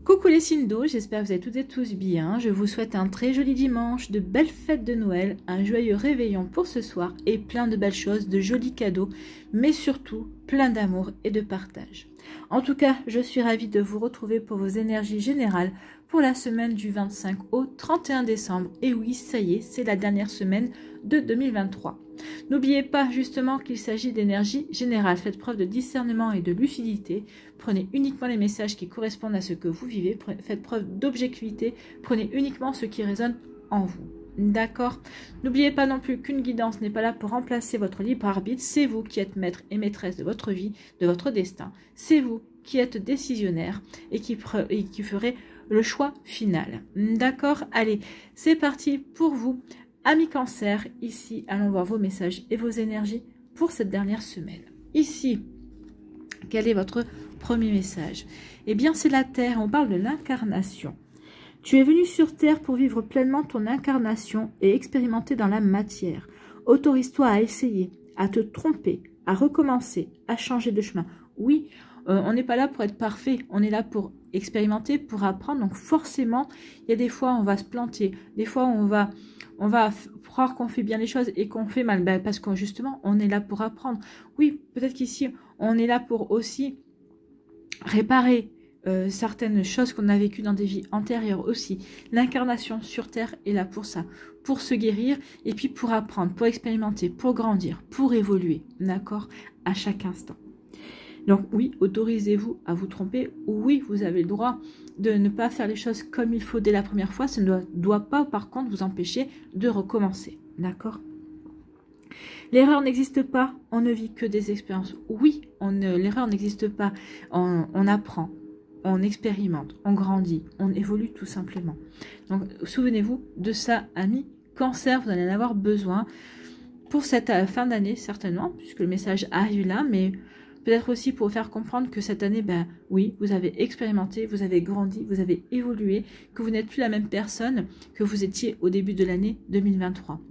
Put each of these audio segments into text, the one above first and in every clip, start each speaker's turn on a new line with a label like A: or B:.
A: Coucou les signes d'eau, j'espère que vous allez toutes et tous bien. Je vous souhaite un très joli dimanche, de belles fêtes de Noël, un joyeux réveillon pour ce soir et plein de belles choses, de jolis cadeaux, mais surtout plein d'amour et de partage. En tout cas, je suis ravie de vous retrouver pour vos énergies générales pour la semaine du 25 au 31 décembre. Et oui, ça y est, c'est la dernière semaine de 2023. N'oubliez pas justement qu'il s'agit d'énergie générale. Faites preuve de discernement et de lucidité. Prenez uniquement les messages qui correspondent à ce que vous vivez. Faites preuve d'objectivité. Prenez uniquement ce qui résonne en vous. D'accord? N'oubliez pas non plus qu'une guidance n'est pas là pour remplacer votre libre arbitre. C'est vous qui êtes maître et maîtresse de votre vie, de votre destin. C'est vous qui êtes décisionnaire et qui ferez le choix final. D'accord? Allez, c'est parti pour vous. Amis Cancer, ici, allons voir vos messages et vos énergies pour cette dernière semaine. Ici, quel est votre premier message? Eh bien, c'est la Terre, on parle de l'incarnation. Tu es venu sur Terre pour vivre pleinement ton incarnation et expérimenter dans la matière. Autorise-toi à essayer, à te tromper, à recommencer, à changer de chemin. Oui, on n'est pas là pour être parfait, on est là pour expérimenter, pour apprendre. Donc forcément, il y a des fois on va se planter, des fois on va croire qu'on fait bien les choses et qu'on fait mal, parce que justement on est là pour apprendre. Oui, peut-être qu'ici on est là pour aussi réparer certaines choses qu'on a vécues dans des vies antérieures aussi. L'incarnation sur Terre est là pour ça, pour se guérir et puis pour apprendre, pour expérimenter, pour grandir, pour évoluer, d'accord, à chaque instant. Donc oui, autorisez-vous à vous tromper. Oui, vous avez le droit de ne pas faire les choses comme il faut dès la première fois. Ça ne doit pas, par contre, vous empêcher de recommencer. D'accord? L'erreur n'existe pas. On ne vit que des expériences. Oui, l'erreur n'existe pas. On apprend, on expérimente, on grandit, on évolue tout simplement. Donc, souvenez-vous de ça, amis Cancer. Vous allez en avoir besoin pour cette fin d'année, certainement, puisque le message arrive là, mais peut-être aussi pour vous faire comprendre que cette année, ben oui, vous avez expérimenté, vous avez grandi, vous avez évolué, que vous n'êtes plus la même personne que vous étiez au début de l'année 2023.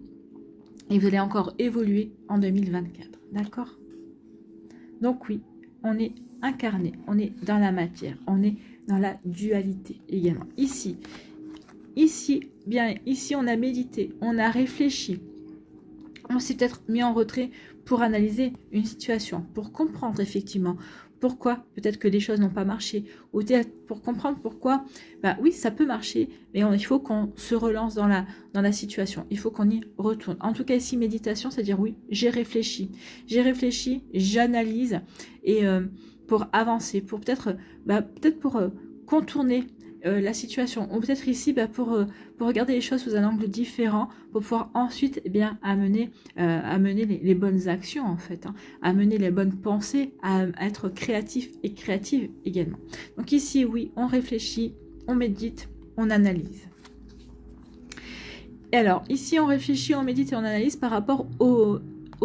A: Et vous allez encore évoluer en 2024. D'accord? Donc oui, on est incarné, on est dans la matière, on est dans la dualité également. Ici, on a médité, on a réfléchi, on s'est peut-être mis en retrait pour analyser une situation, pour comprendre effectivement pourquoi peut-être que les choses n'ont pas marché, ou pour comprendre pourquoi, bah oui, ça peut marcher, mais il faut qu'on se relance dans la situation, il faut qu'on y retourne. En tout cas ici, méditation, c'est-à-dire oui, j'ai réfléchi, j'analyse, et pour avancer, pour peut-être pour contourner la situation, ou peut-être ici pour regarder les choses sous un angle différent, pour pouvoir ensuite amener les bonnes actions en fait, amener les bonnes pensées, à être créatif et créative également. Donc ici oui, on réfléchit, on médite, on analyse. Et alors ici on réfléchit, on médite et on analyse par rapport aux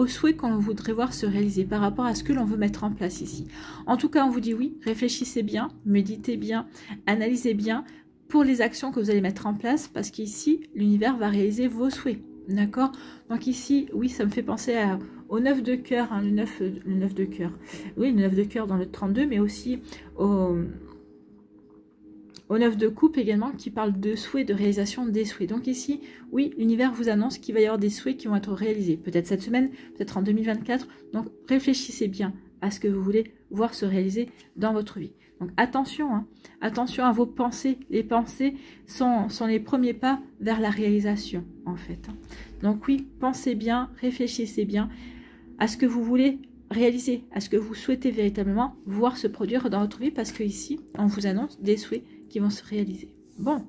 A: souhaits qu'on voudrait voir se réaliser, par rapport à ce que l'on veut mettre en place ici. En tout cas, on vous dit oui, réfléchissez bien, méditez bien, analysez bien pour les actions que vous allez mettre en place, parce qu'ici, l'univers va réaliser vos souhaits. D'accord? Donc ici, oui, ça me fait penser au 9 de cœur, le 9 de cœur. Oui, le 9 de cœur dans le 32, mais aussi au 9 de coupe également, qui parle de souhaits, de réalisation des souhaits. Donc ici, oui, l'univers vous annonce qu'il va y avoir des souhaits qui vont être réalisés. Peut-être cette semaine, peut-être en 2024. Donc réfléchissez bien à ce que vous voulez voir se réaliser dans votre vie. Donc attention, attention à vos pensées. Les pensées sont les premiers pas vers la réalisation, en fait. Donc oui, pensez bien, réfléchissez bien à ce que vous voulez réaliser, à ce que vous souhaitez véritablement voir se produire dans votre vie, parce que ici, on vous annonce des souhaits qui vont se réaliser. Bon,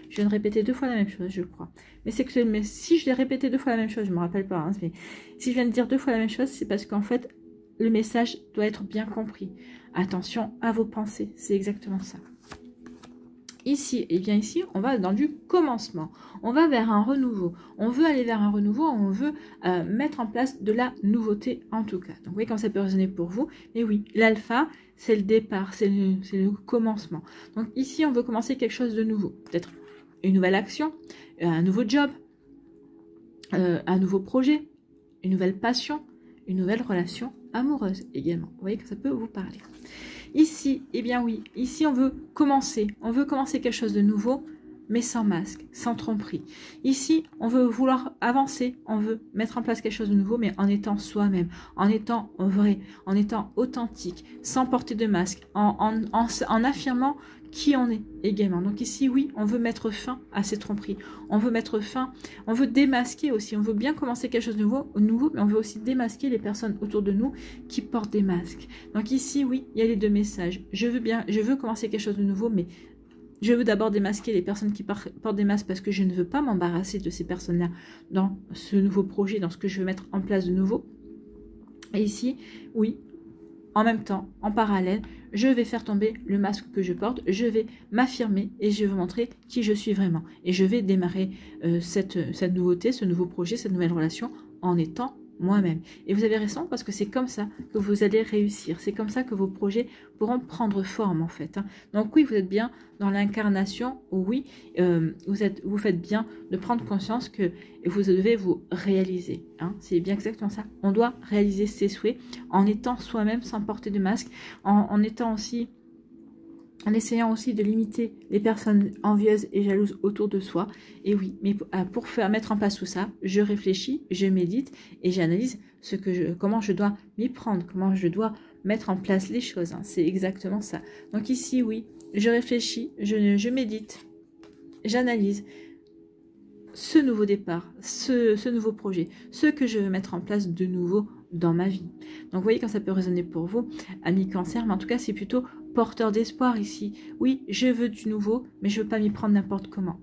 A: je viens de répéter 2 fois la même chose, je crois. Mais c'est que si je l'ai répété 2 fois la même chose, je ne me rappelle pas, mais si je viens de dire 2 fois la même chose, c'est parce qu'en fait, le message doit être bien compris. Attention à vos pensées, c'est exactement ça. Ici, et bien ici, on va dans du commencement. On va vers un renouveau. On veut aller vers un renouveau, on veut mettre en place de la nouveauté en tout cas. Donc vous voyez quand ça peut résonner pour vous. Mais oui, l'alpha, c'est le départ, c'est le commencement. Donc ici, on veut commencer quelque chose de nouveau. Peut-être une nouvelle action, un nouveau job, un nouveau projet, une nouvelle passion, une nouvelle relation amoureuse également. Vous voyez que ça peut vous parler. Ici, eh bien oui, ici on veut commencer quelque chose de nouveau, mais sans masque, sans tromperie. Ici, on veut vouloir avancer, on veut mettre en place quelque chose de nouveau, mais en étant soi-même, en étant vrai, en étant authentique, sans porter de masque, en affirmant qui on est également. Donc ici, oui, on veut mettre fin à ces tromperies. On veut mettre fin, on veut démasquer aussi. On veut bien commencer quelque chose de nouveau, mais on veut aussi démasquer les personnes autour de nous qui portent des masques. Donc ici, oui, il y a les deux messages. Je veux commencer quelque chose de nouveau, mais je veux d'abord démasquer les personnes qui portent des masques parce que je ne veux pas m'embarrasser de ces personnes-là dans ce nouveau projet, dans ce que je veux mettre en place de nouveau. Et ici, oui, en même temps, en parallèle, je vais faire tomber le masque que je porte, je vais m'affirmer et je vais montrer qui je suis vraiment. Et je vais démarrer cette nouveauté, ce nouveau projet, cette nouvelle relation en étant moi-même. Et vous avez raison parce que c'est comme ça que vous allez réussir. C'est comme ça que vos projets pourront prendre forme en fait. Donc oui, vous êtes bien dans l'incarnation. Oui, vous faites bien de prendre conscience que vous devez vous réaliser. C'est bien exactement ça. On doit réaliser ses souhaits en étant soi-même sans porter de masque, en étant aussi... en essayant aussi de limiter les personnes envieuses et jalouses autour de soi. Et oui, mais pour mettre en place tout ça, je réfléchis, je médite et j'analyse comment je dois m'y prendre, comment je dois mettre en place les choses. C'est exactement ça. Donc ici, oui, je réfléchis, je médite, j'analyse ce nouveau départ, ce nouveau projet, ce que je veux mettre en place de nouveau dans ma vie. Donc vous voyez quand ça peut résonner pour vous, amis cancer, mais en tout cas c'est plutôt porteur d'espoir ici. Oui, je veux du nouveau, mais je ne veux pas m'y prendre n'importe comment.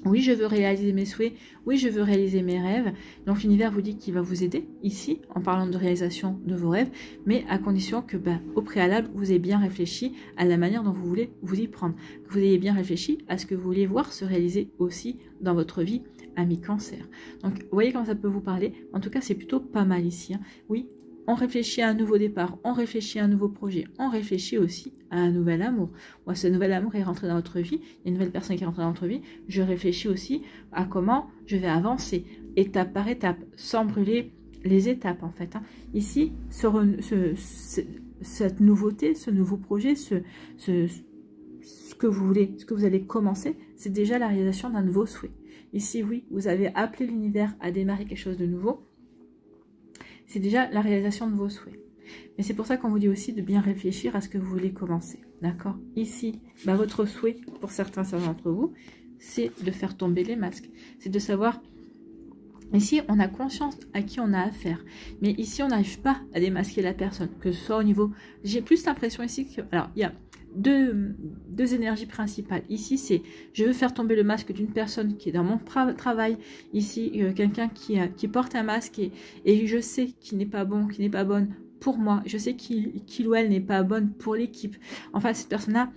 A: Oui, je veux réaliser mes souhaits. Oui, je veux réaliser mes rêves. Donc l'univers vous dit qu'il va vous aider ici, en parlant de réalisation de vos rêves, mais à condition que, au préalable, vous ayez bien réfléchi à la manière dont vous voulez vous y prendre. Que vous ayez bien réfléchi à ce que vous voulez voir se réaliser aussi dans votre vie, ami cancer. Donc, vous voyez comment ça peut vous parler. En tout cas, c'est plutôt pas mal ici. Oui, on réfléchit à un nouveau départ, on réfléchit à un nouveau projet, on réfléchit aussi à un nouvel amour. Moi, ce nouvel amour est rentré dans votre vie, il y a une nouvelle personne qui est rentrée dans votre vie, je réfléchis aussi à comment je vais avancer, étape par étape, sans brûler les étapes en fait. Ici, cette nouveauté, ce nouveau projet, ce que vous voulez, ce que vous allez commencer, c'est déjà la réalisation d'un nouveau souhait. Ici, oui, vous avez appelé l'univers à démarrer quelque chose de nouveau. C'est déjà la réalisation de vos souhaits. Mais c'est pour ça qu'on vous dit aussi de bien réfléchir à ce que vous voulez commencer. D'accord? Ici, votre souhait, pour certains d'entre vous, c'est de faire tomber les masques. C'est de savoir... Ici, on a conscience à qui on a affaire. Mais ici, on n'arrive pas à démasquer la personne. Que ce soit au niveau... J'ai plus l'impression ici que... Alors, il y a deux énergies principales. Ici, c'est je veux faire tomber le masque d'une personne qui est dans mon travail. Ici, quelqu'un qui porte un masque et je sais qu'il n'est pas bon, qu'il n'est pas bonne pour moi. Je sais qu'il ou elle n'est pas bonne pour l'équipe. Enfin, cette personne-là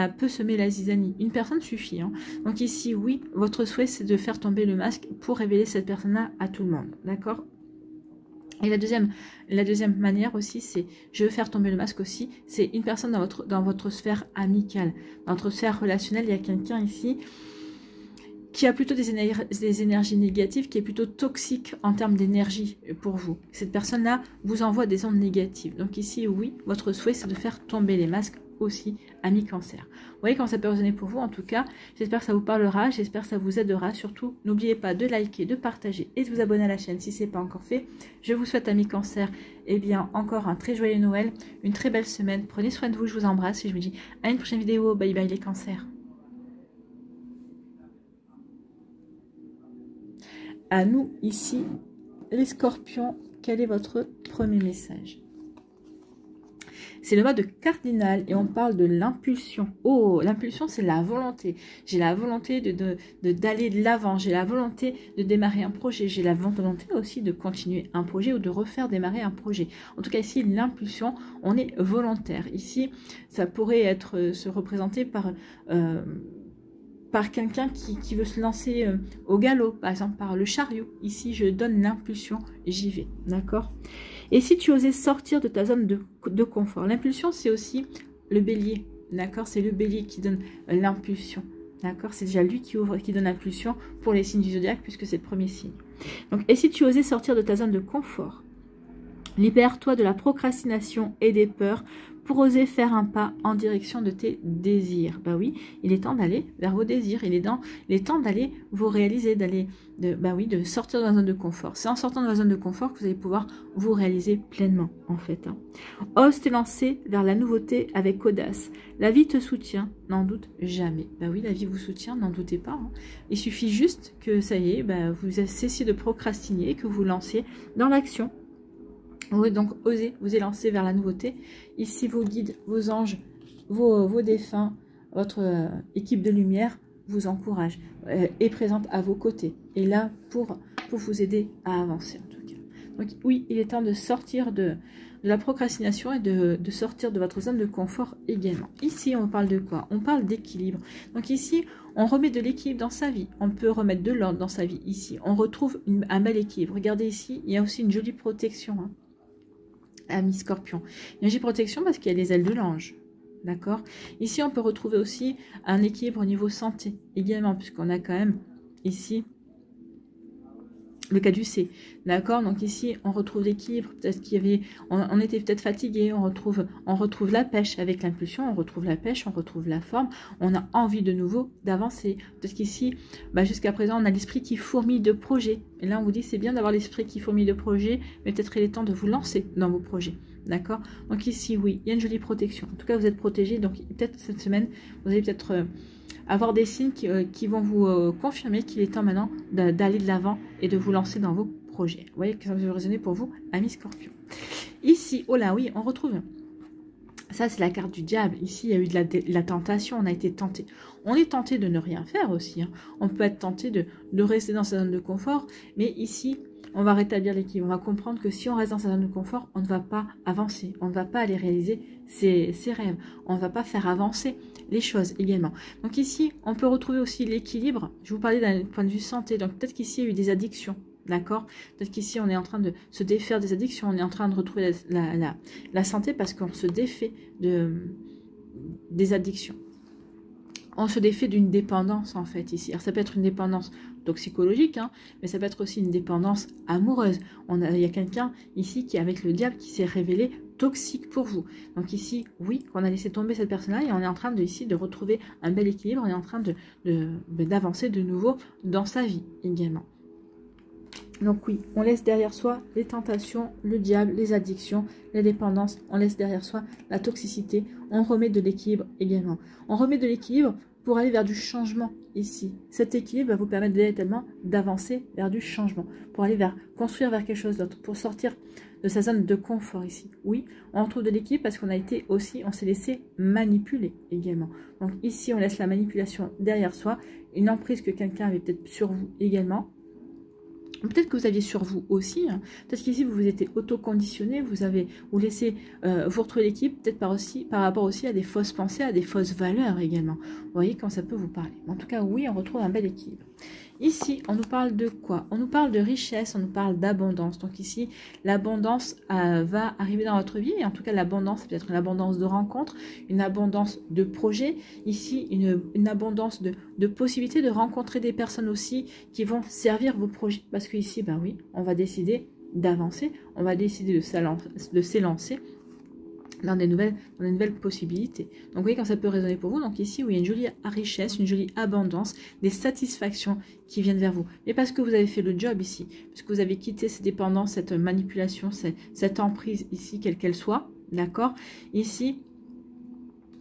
A: peut semer la zizanie. Une personne suffit. Donc ici, oui, votre souhait, c'est de faire tomber le masque pour révéler cette personne-là à tout le monde. D'accord ? Et la deuxième manière aussi, c'est, je veux faire tomber le masque aussi, c'est une personne dans votre sphère amicale, dans votre sphère relationnelle. Il y a quelqu'un ici qui a plutôt des énergies négatives, qui est plutôt toxique en termes d'énergie pour vous. Cette personne-là vous envoie des ondes négatives. Donc ici, oui, votre souhait, c'est de faire tomber les masques aussi, ami cancer. Vous voyez comment ça peut résonner pour vous. En tout cas, j'espère que ça vous parlera, j'espère que ça vous aidera. Surtout, n'oubliez pas de liker, de partager et de vous abonner à la chaîne si ce n'est pas encore fait. Je vous souhaite, ami cancer, encore un très joyeux Noël, une très belle semaine. Prenez soin de vous, je vous embrasse et je vous dis à une prochaine vidéo. Bye bye les cancers. À nous ici, les scorpions, quel est votre premier message? C'est le mode cardinal et on parle de l'impulsion. Oh, l'impulsion, c'est la volonté. J'ai la volonté d'aller de l'avant. J'ai la volonté de démarrer un projet. J'ai la volonté aussi de continuer un projet ou de refaire démarrer un projet. En tout cas, ici, l'impulsion, on est volontaire. Ici, ça pourrait se représenter par quelqu'un qui veut se lancer au galop, par exemple par le chariot. Ici, je donne l'impulsion, j'y vais, d'accord? Et si tu osais sortir de ta zone de confort, l'impulsion, c'est aussi le bélier, d'accord? C'est le bélier qui donne l'impulsion, d'accord? C'est déjà lui qui donne l'impulsion pour les signes du zodiaque, puisque c'est le premier signe. Donc, et si tu osais sortir de ta zone de confort, Libère-toi de la procrastination et des peurs pour oser faire un pas en direction de tes désirs. Bah oui, il est temps d'aller vers vos désirs. Il est temps d'aller vous réaliser, de sortir de la zone de confort. C'est en sortant de la zone de confort que vous allez pouvoir vous réaliser pleinement, en fait. Ose te lancer vers la nouveauté avec audace. La vie te soutient, n'en doute jamais. Bah oui, la vie vous soutient, n'en doutez pas. Il suffit juste que, ça y est, vous cessiez de procrastiner, que vous lanciez dans l'action. Donc, osez vous élancer vers la nouveauté. Ici, vos guides, vos anges, vos défunts, votre équipe de lumière vous encourage, est présente à vos côtés. Et là, pour vous aider à avancer, en tout cas. Donc, oui, il est temps de sortir de la procrastination et de sortir de votre zone de confort également. Ici, on parle de quoi? On parle d'équilibre. Donc ici, on remet de l'équilibre dans sa vie. On peut remettre de l'ordre dans sa vie. Ici, on retrouve un bel équilibre. Regardez ici, il y a aussi une jolie protection, Ami Scorpion. Il y a une jolie protection parce qu'il y a les ailes de l'ange. D'accord? Ici, on peut retrouver aussi un équilibre au niveau santé également, puisqu'on a quand même ici le caducée. D'accord? Donc ici, on retrouve l'équilibre. Peut-être qu'il y avait, on était peut-être fatigué. On retrouve la pêche avec l'impulsion. On retrouve la pêche, on retrouve la forme. On a envie de nouveau d'avancer. Peut-être qu'ici, jusqu'à présent, on a l'esprit qui fourmille de projets. Et là, on vous dit, c'est bien d'avoir l'esprit qui fourmille de projets, mais peut-être il est temps de vous lancer dans vos projets. D'accord? Donc ici, oui, il y a une jolie protection. En tout cas, vous êtes protégé. Donc peut-être cette semaine, vous allez peut-être avoir des signes qui vont vous confirmer qu'il est temps maintenant d'aller de l'avant et de vous lancer dans vos projets. Vous voyez que ça peut résonner pour vous, amis Scorpion. Ici, oh là, oui, on retrouve... Ça, c'est la carte du diable. Ici, il y a eu de la tentation. On a été tenté. On est tenté de ne rien faire aussi. On peut être tenté de rester dans sa zone de confort. Mais ici, on va rétablir l'équilibre. On va comprendre que si on reste dans sa zone de confort, on ne va pas avancer. On ne va pas aller réaliser ses rêves. On ne va pas faire avancer les choses également. Donc ici, on peut retrouver aussi l'équilibre. Je vous parlais d'un point de vue santé. Donc peut-être qu'ici, il y a eu des addictions. D'accord? Peut-être qu'ici, on est en train de se défaire des addictions. On est en train de retrouver la santé parce qu'on se défait des addictions. On se défait d'une dépendance, en fait, ici. Alors, ça peut être une dépendance toxicologique, mais ça peut être aussi une dépendance amoureuse. Il y a quelqu'un ici qui, avec le diable, qui s'est révélé toxique pour vous. Donc ici, oui, qu'on a laissé tomber cette personne-là et on est en train de retrouver un bel équilibre. On est en train d'avancer de nouveau dans sa vie également. Donc oui, on laisse derrière soi les tentations, le diable, les addictions, les dépendances. On laisse derrière soi la toxicité. On remet de l'équilibre également. On remet de l'équilibre pour aller vers du changement ici. Cet équilibre va vous permettre véritablement d'avancer vers du changement. Pour aller construire vers quelque chose d'autre. Pour sortir de sa zone de confort ici. Oui, on retrouve de l'équilibre parce qu'on s'est laissé manipuler également. Donc ici, on laisse la manipulation derrière soi. Une emprise que quelqu'un avait peut-être sur vous également. Peut-être que vous aviez sur vous aussi, peut-être qu'ici vous vous étiez auto-conditionné, vous laissez vous retrouver l'équipe, peut-être par rapport aussi à des fausses pensées, à des fausses valeurs également. Vous voyez quand ça peut vous parler. En tout cas, oui, on retrouve un bel équilibre. Ici, on nous parle de quoi? On nous parle de richesse, on nous parle d'abondance. Donc ici, l'abondance va arriver dans votre vie. Et en tout cas, l'abondance, c'est peut-être une abondance de rencontres, une abondance de projets. Ici, une abondance de possibilités de rencontrer des personnes aussi qui vont servir vos projets. Parce que ici, oui, on va décider d'avancer, on va décider de s'élancer dans des nouvelles possibilités. Donc vous voyez quand ça peut résonner pour vous. Donc ici, oui, il y a une jolie richesse, une jolie abondance, des satisfactions qui viennent vers vous. Mais parce que vous avez fait le job ici, parce que vous avez quitté ces dépendances, cette manipulation, cette emprise ici, quelle qu'elle soit, d'accord? Ici,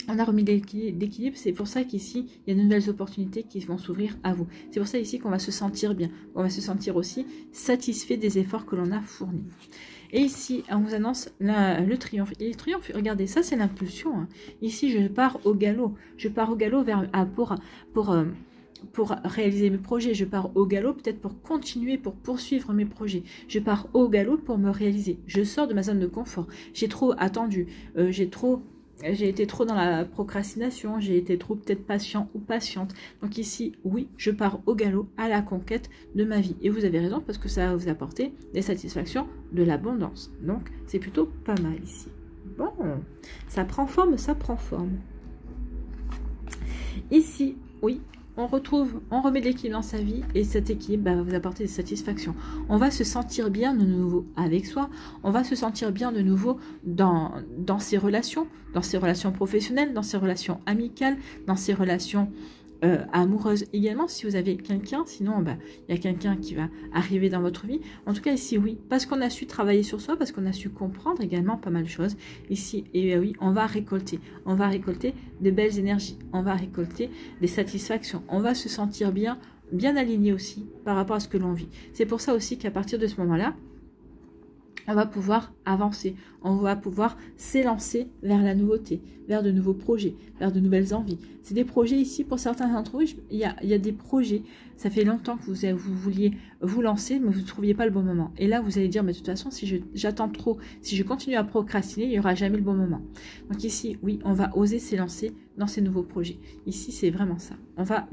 A: on a remis d'équilibre, c'est pour ça qu'ici, il y a de nouvelles opportunités qui vont s'ouvrir à vous. C'est pour ça ici qu'on va se sentir bien, on va se sentir aussi satisfait des efforts que l'on a fournis. Et ici, on vous annonce le triomphe. Et le triomphe, regardez, ça c'est l'impulsion. Ici, je pars au galop. Je pars au galop pour réaliser mes projets. Je pars au galop peut-être pour continuer, pour poursuivre mes projets. Je pars au galop pour me réaliser. Je sors de ma zone de confort. J'ai trop attendu. J'ai été trop dans la procrastination, j'ai été trop peut-être patient ou patiente. Donc ici, oui, je pars au galop à la conquête de ma vie. Et vous avez raison parce que ça va vous apporter des satisfactions, de l'abondance. Donc c'est plutôt pas mal ici. Bon, ça prend forme, ça prend forme. Ici, oui, on remet de l'équilibre dans sa vie et cet équilibre va vous apporter des satisfactions. On va se sentir bien de nouveau avec soi, on va se sentir bien de nouveau dans ses relations professionnelles, dans ses relations amicales, dans ses relations amoureuse également, si vous avez quelqu'un, sinon il y a quelqu'un qui va arriver dans votre vie. En tout cas ici oui, parce qu'on a su travailler sur soi, parce qu'on a su comprendre également pas mal de choses ici, et oui, on va récolter de belles énergies, on va récolter des satisfactions, on va se sentir bien aligné aussi par rapport à ce que l'on vit. C'est pour ça aussi qu'à partir de ce moment-là, on va pouvoir avancer, on va pouvoir s'élancer vers la nouveauté, vers de nouveaux projets, vers de nouvelles envies. C'est des projets ici, pour certains d'entre vous, il y a des projets, ça fait longtemps que vous vouliez vous lancer, mais vous ne trouviez pas le bon moment. Et là, vous allez dire, mais de toute façon, si j'attends trop, si je continue à procrastiner, il n'y aura jamais le bon moment. Donc ici, oui, on va oser s'élancer dans ces nouveaux projets. Ici, c'est vraiment ça. On va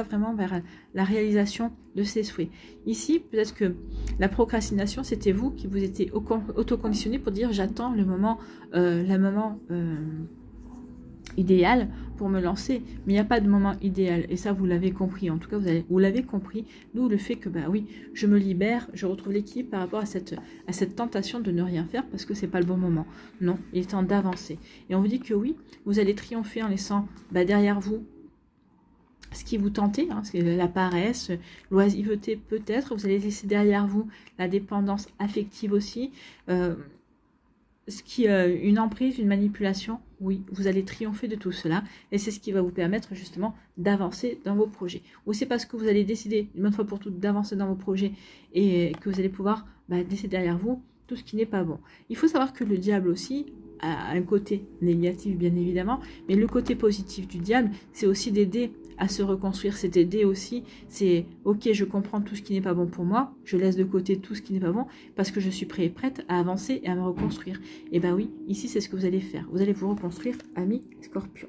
A: vraiment vers la réalisation de ses souhaits. Ici, peut-être que la procrastination, c'était vous qui vous étiez autoconditionné pour dire j'attends le moment idéal pour me lancer, mais il n'y a pas de moment idéal, et ça vous l'avez compris, en tout cas vous l'avez compris, d'où le fait que oui, je me libère, je retrouve l'équilibre par rapport à cette tentation de ne rien faire parce que c'est pas le bon moment. Non, il est temps d'avancer, et on vous dit que oui, vous allez triompher en laissant derrière vous ce qui vous tentait, c'est la paresse, l'oisiveté peut-être, vous allez laisser derrière vous la dépendance affective aussi, une emprise, une manipulation, oui, vous allez triompher de tout cela, et c'est ce qui va vous permettre justement d'avancer dans vos projets. Ou c'est parce que vous allez décider une bonne fois pour toutes d'avancer dans vos projets et que vous allez pouvoir laisser derrière vous tout ce qui n'est pas bon. Il faut savoir que le diable aussi a un côté négatif bien évidemment, mais le côté positif du diable, c'est aussi d'aider à se reconstruire, c'est d'aider aussi, c'est ok, je comprends tout ce qui n'est pas bon pour moi, je laisse de côté tout ce qui n'est pas bon parce que je suis prête à avancer et à me reconstruire. Et oui, ici c'est ce que vous allez faire, vous allez vous reconstruire, amis Scorpion.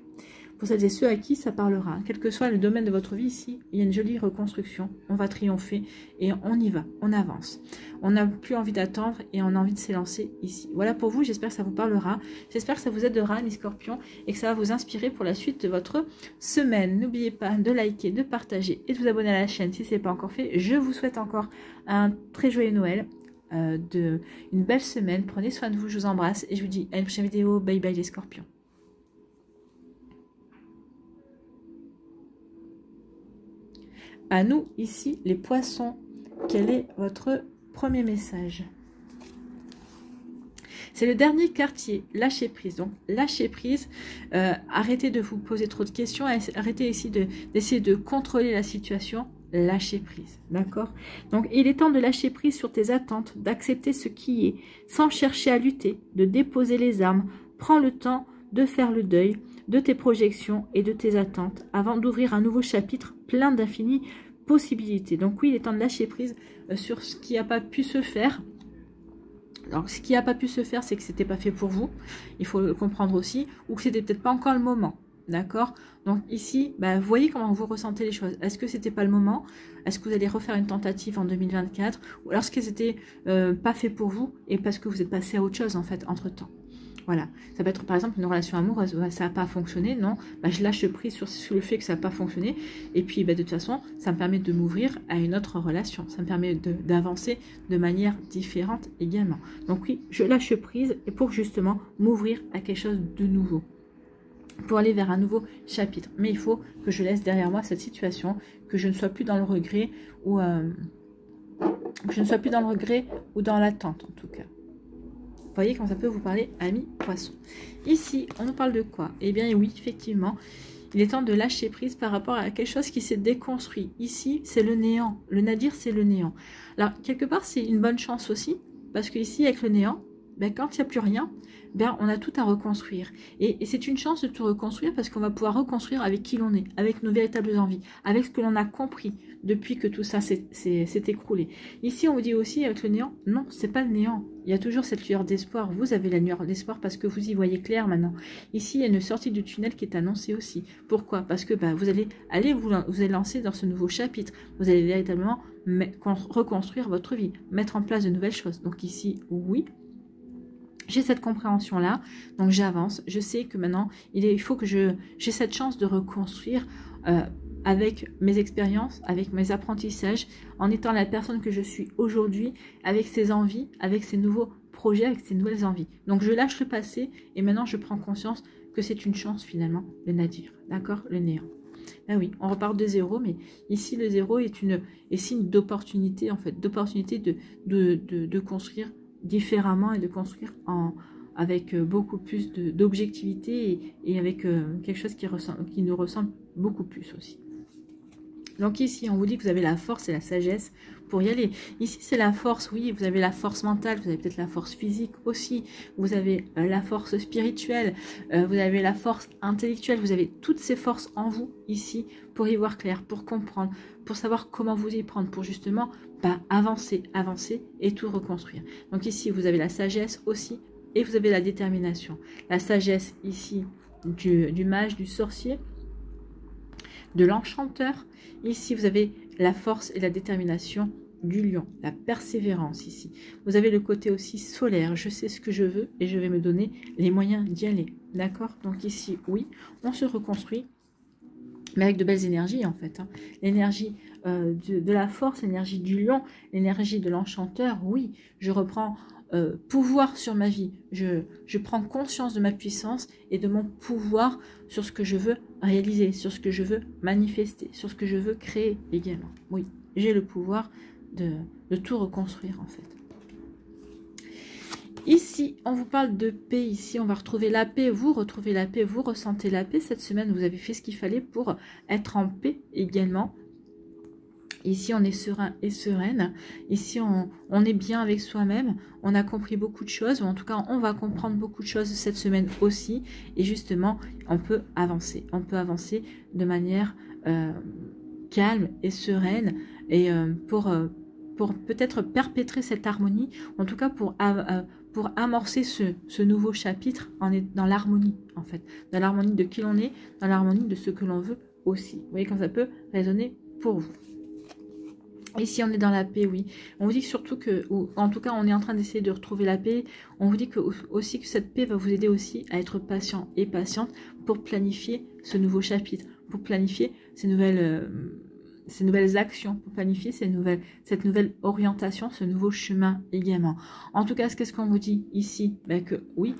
A: Pour celles et ceux à qui ça parlera, quel que soit le domaine de votre vie ici, il y a une jolie reconstruction, on va triompher et on y va, on avance. On n'a plus envie d'attendre et on a envie de s'élancer ici. Voilà pour vous, j'espère que ça vous parlera, j'espère que ça vous aidera les scorpions et que ça va vous inspirer pour la suite de votre semaine. N'oubliez pas de liker, de partager et de vous abonner à la chaîne si ce n'est pas encore fait. Je vous souhaite encore un très joyeux Noël, une belle semaine, prenez soin de vous, je vous embrasse et je vous dis à une prochaine vidéo, bye bye les scorpions. À nous, ici, les poissons, quel est votre premier message? C'est le dernier quartier, lâcher prise. Donc, lâcher prise, arrêtez de vous poser trop de questions, arrêtez ici d'essayer de contrôler la situation, lâcher prise, d'accord? Donc, il est temps de lâcher prise sur tes attentes, d'accepter ce qui est, sans chercher à lutter, de déposer les armes. Prends le temps de faire le deuil de tes projections et de tes attentes avant d'ouvrir un nouveau chapitre plein d'infinies possibilités. Donc oui, il est temps de lâcher prise sur ce qui n'a pas pu se faire. Alors ce qui n'a pas pu se faire, c'est que c'était pas fait pour vous, il faut le comprendre aussi, ou que c'était peut-être pas encore le moment, d'accord? Donc ici, vous voyez comment vous ressentez les choses. Est-ce que c'était pas le moment? Est-ce que vous allez refaire une tentative en 2024? Ou alors est-ce que c'était pas fait pour vous et parce que vous êtes passé à autre chose en fait entre temps? Voilà, ça peut être par exemple une relation amoureuse, ça n'a pas fonctionné, non, je lâche prise sur le fait que ça n'a pas fonctionné, et puis de toute façon, ça me permet de m'ouvrir à une autre relation, ça me permet d'avancer de manière différente également. Donc oui, je lâche prise et pour justement m'ouvrir à quelque chose de nouveau, pour aller vers un nouveau chapitre. Mais il faut que je laisse derrière moi cette situation, que je ne sois plus dans le regret, ou dans l'attente en tout cas. Vous voyez comment ça peut vous parler, amis poissons. Ici, on nous parle de quoi? Eh bien oui, effectivement, il est temps de lâcher prise par rapport à quelque chose qui s'est déconstruit. Ici, c'est le néant. Le nadir, c'est le néant. Alors, quelque part, c'est une bonne chance aussi, parce que ici, avec le néant, quand il n'y a plus rien, on a tout à reconstruire. Et c'est une chance de tout reconstruire parce qu'on va pouvoir reconstruire avec qui l'on est, avec nos véritables envies, avec ce que l'on a compris depuis que tout ça s'est écroulé. Ici, on vous dit aussi avec le néant, non, c'est pas le néant. Il y a toujours cette lueur d'espoir. Vous avez la lueur d'espoir parce que vous y voyez clair maintenant. Ici, il y a une sortie du tunnel qui est annoncée aussi. Pourquoi? Parce que vous allez vous lancer dans ce nouveau chapitre. Vous allez véritablement reconstruire votre vie, mettre en place de nouvelles choses. Donc ici, oui. J'ai cette compréhension-là, donc j'avance. Je sais que maintenant, il faut que j'ai cette chance de reconstruire avec mes expériences, avec mes apprentissages, en étant la personne que je suis aujourd'hui, avec ses envies, avec ses nouveaux projets, avec ses nouvelles envies. Donc je lâche le passé et maintenant je prends conscience que c'est une chance finalement, le nadir, d'accord, le néant. Ah oui, on repart de zéro, mais ici le zéro est signe d'opportunité, en fait, d'opportunité de construire différemment et de construire avec beaucoup plus d'objectivité et avec quelque chose qui nous ressemble beaucoup plus aussi. Donc ici, on vous dit que vous avez la force et la sagesse pour y aller. Ici, c'est la force, oui, vous avez la force mentale, vous avez peut-être la force physique aussi, vous avez la force spirituelle, vous avez la force intellectuelle, vous avez toutes ces forces en vous ici pour y voir clair, pour comprendre, pour savoir comment vous y prendre, pour justement avancer et tout reconstruire. Donc ici, vous avez la sagesse aussi et vous avez la détermination. La sagesse ici du mage, du sorcier, de l'enchanteur. Ici, vous avez la force et la détermination du lion, la persévérance ici. Vous avez le côté aussi solaire, je sais ce que je veux et je vais me donner les moyens d'y aller. D'accord? Donc ici, oui, on se reconstruit, mais avec de belles énergies en fait. Hein. L'énergie de la force, l'énergie du lion, l'énergie de l'enchanteur, oui, je reprends pouvoir sur ma vie. Je prends conscience de ma puissance et de mon pouvoir sur ce que je veux réaliser, sur ce que je veux manifester, sur ce que je veux créer également. Oui, j'ai le pouvoir de tout reconstruire en fait. Ici, on vous parle de paix. Ici, on va retrouver la paix. Vous retrouvez la paix, vous ressentez la paix. Cette semaine, vous avez fait ce qu'il fallait pour être en paix également. Ici, on est serein et sereine. Ici, on est bien avec soi-même. On a compris beaucoup de choses. Ou en tout cas, on va comprendre beaucoup de choses cette semaine aussi. Et justement, on peut avancer. On peut avancer de manière calme et sereine. Et pour peut-être perpétrer cette harmonie. En tout cas, pour amorcer ce nouveau chapitre, on est dans l'harmonie, en fait. Dans l'harmonie de qui l'on est, dans l'harmonie de ce que l'on veut aussi. Vous voyez quand ça peut résonner pour vous. Ici, on est dans la paix, oui. On vous dit surtout que, ou en tout cas, on est en train d'essayer de retrouver la paix. On vous dit aussi que cette paix va vous aider aussi à être patient et patiente pour planifier ce nouveau chapitre, pour planifier ces nouvelles actions, pour planifier cette nouvelle orientation, ce nouveau chemin également. En tout cas, qu'est-ce qu'on vous dit ici? Ben que oui,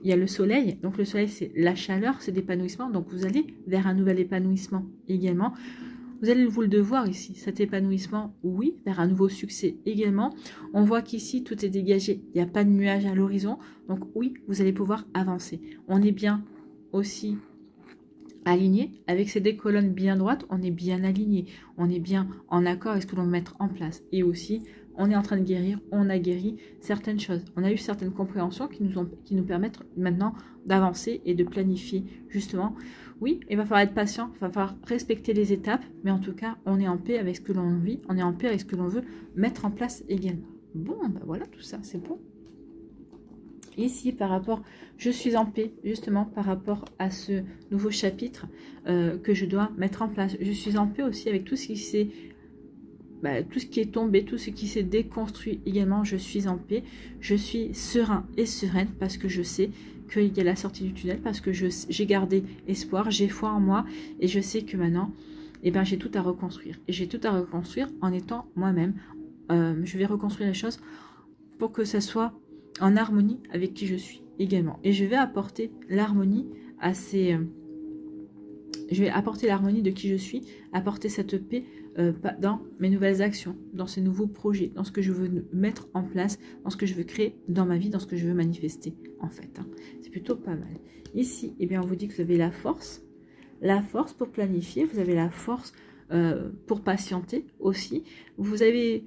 A: il y a le soleil. Donc le soleil, c'est la chaleur, c'est l'épanouissement. Donc vous allez vers un nouvel épanouissement également. Vous allez vous le devoir ici, cet épanouissement, oui, vers un nouveau succès également. On voit qu'ici, tout est dégagé, il n'y a pas de nuages à l'horizon. Donc oui, vous allez pouvoir avancer. On est bien aussi aligné, avec ces deux colonnes bien droites, on est bien aligné. On est bien en accord avec ce que l'on veut mettre en place. Et aussi, on est en train de guérir, on a guéri certaines choses. On a eu certaines compréhensions qui nous permettent maintenant d'avancer et de planifier justement. Oui, il va falloir être patient, il va falloir respecter les étapes, mais en tout cas, on est en paix avec ce que l'on vit, on est en paix avec ce que l'on veut mettre en place également. Bon, ben voilà, tout ça, c'est bon. Ici, par rapport, je suis en paix, justement, par rapport à ce nouveau chapitre que je dois mettre en place. Je suis en paix aussi avec tout ce qui s'est... tout ce qui est tombé, tout ce qui s'est déconstruit également, je suis en paix. Je suis serein et sereine parce que je sais qu'il y a la sortie du tunnel, parce que j'ai gardé espoir, j'ai foi en moi et je sais que maintenant, j'ai tout à reconstruire. Et j'ai tout à reconstruire en étant moi-même. Je vais reconstruire les choses pour que ça soit en harmonie avec qui je suis également. Et je vais apporter l'harmonie à ces... je vais apporter l'harmonie de qui je suis, apporter cette paix dans mes nouvelles actions, dans ces nouveaux projets, dans ce que je veux mettre en place, dans ce que je veux créer dans ma vie, dans ce que je veux manifester, en fait. Hein. C'est plutôt pas mal. Ici, on vous dit que vous avez la force pour planifier, vous avez la force pour patienter aussi. Vous avez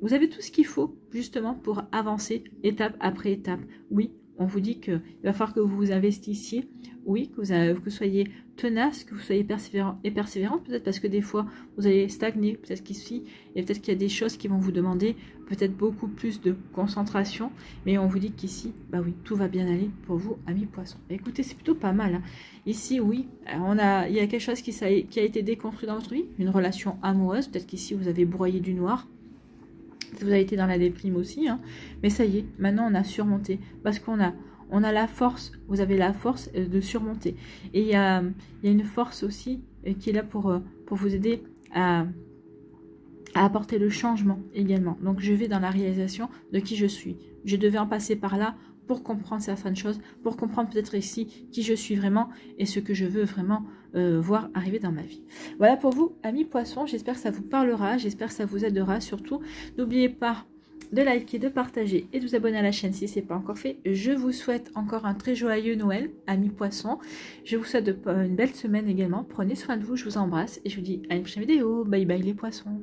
A: tout ce qu'il faut, justement, pour avancer étape après étape. Oui, on vous dit qu'il va falloir que vous vous investissiez, oui, que vous soyez tenace, que vous soyez persévérant et persévérante, peut-être parce que des fois, vous allez stagner, peut-être qu'ici, et peut-être qu'il y a des choses qui vont vous demander peut-être beaucoup plus de concentration, mais on vous dit qu'ici, oui, tout va bien aller pour vous, amis poissons. Écoutez, c'est plutôt pas mal. Hein. Ici, oui, il y a quelque chose qui a été déconstruit dans votre vie, une relation amoureuse, peut-être qu'ici, vous avez broyé du noir, Vous avez été dans la déprime aussi, hein, mais ça y est, maintenant on a surmonté, parce qu'on a la force, vous avez la force de surmonter. Et il y a une force aussi qui est là pour vous aider à apporter le changement également. Donc je vais dans la réalisation de qui je suis. Je devais en passer par là pour comprendre certaines choses, pour comprendre peut-être ici qui je suis vraiment et ce que je veux vraiment voir arriver dans ma vie. Voilà pour vous, amis poissons, j'espère que ça vous parlera, j'espère que ça vous aidera surtout. N'oubliez pas de liker, de partager et de vous abonner à la chaîne si ce n'est pas encore fait. Je vous souhaite encore un très joyeux Noël, amis poissons. Je vous souhaite une belle semaine également. Prenez soin de vous, je vous embrasse et je vous dis à une prochaine vidéo. Bye bye les poissons.